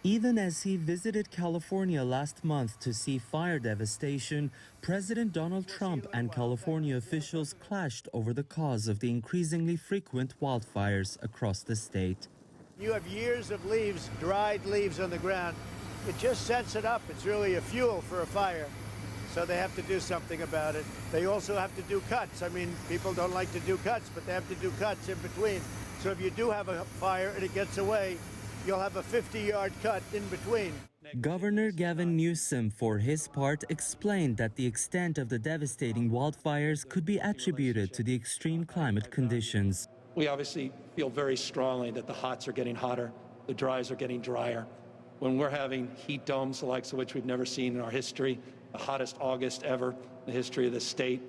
Even as he visited California last month to see fire devastation, President Donald Trump and California officials clashed over the cause of the increasingly frequent wildfires across the state. You have years of leaves, dried leaves on the ground. It just sets it up. It's really a fuel for a fire. So they have to do something about it. They also have to do cuts. I mean, people don't like to do cuts, but they have to do cuts in between. So if you do have a fire and it gets away, you'll have a 50-yard cut in between. Governor Gavin Newsom, for his part, explained that the extent of the devastating wildfires could be attributed to the extreme climate conditions. We obviously feel very strongly that the hots are getting hotter, the dries are getting drier. When we're having heat domes, the likes of which we've never seen in our history, the hottest August ever in the history of the state.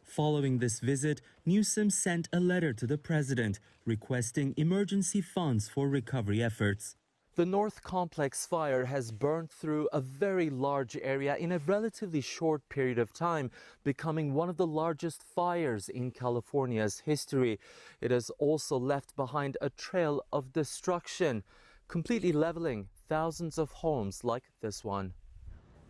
Following this visit, Newsom sent a letter to the president requesting emergency funds for recovery efforts. The North Complex fire has burned through a very large area in a relatively short period of time, becoming one of the largest fires in California's history. It has also left behind a trail of destruction, completely leveling thousands of homes like this one.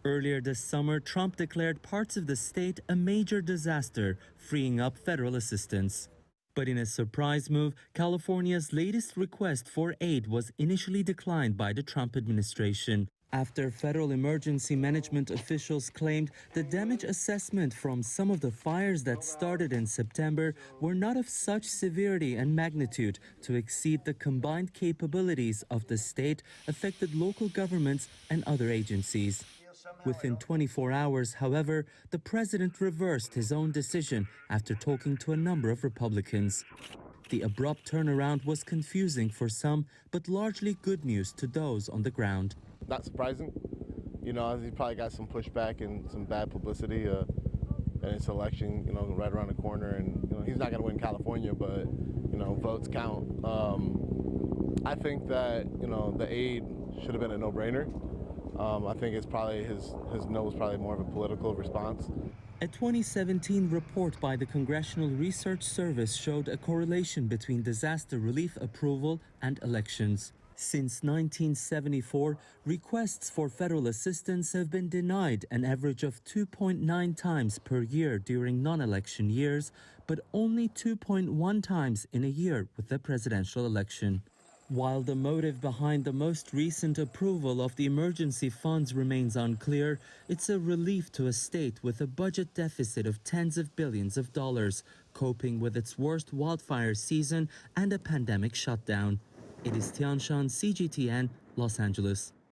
Earlier this summer, Trump declared parts of the state a major disaster, freeing up federal assistance. But in a surprise move, California's latest request for aid was initially declined by the Trump administration, after federal emergency management officials claimed the damage assessment from some of the fires that started in September were not of such severity and magnitude to exceed the combined capabilities of the state, affected local governments, and other agencies. Within 24 hours, however, the president reversed his own decision after talking to a number of Republicans. The abrupt turnaround was confusing for some, but largely good news to those on the ground. Not surprising. You know, he probably got some pushback and some bad publicity. And it's election, right around the corner. And, he's not going to win California, but, votes count. I think that, the aid should have been a no-brainer. I think it's probably his no was probably more of a political response. A 2017 report by the Congressional Research Service showed a correlation between disaster relief approval and elections. Since 1974, requests for federal assistance have been denied an average of 2.9 times per year during non-election years, but only 2.1 times in a year with the presidential election. While the motive behind the most recent approval of the emergency funds remains unclear, it's a relief to a state with a budget deficit of tens of billions of dollars, coping with its worst wildfire season and a pandemic shutdown. It is Tianshan, CGTN, Los Angeles.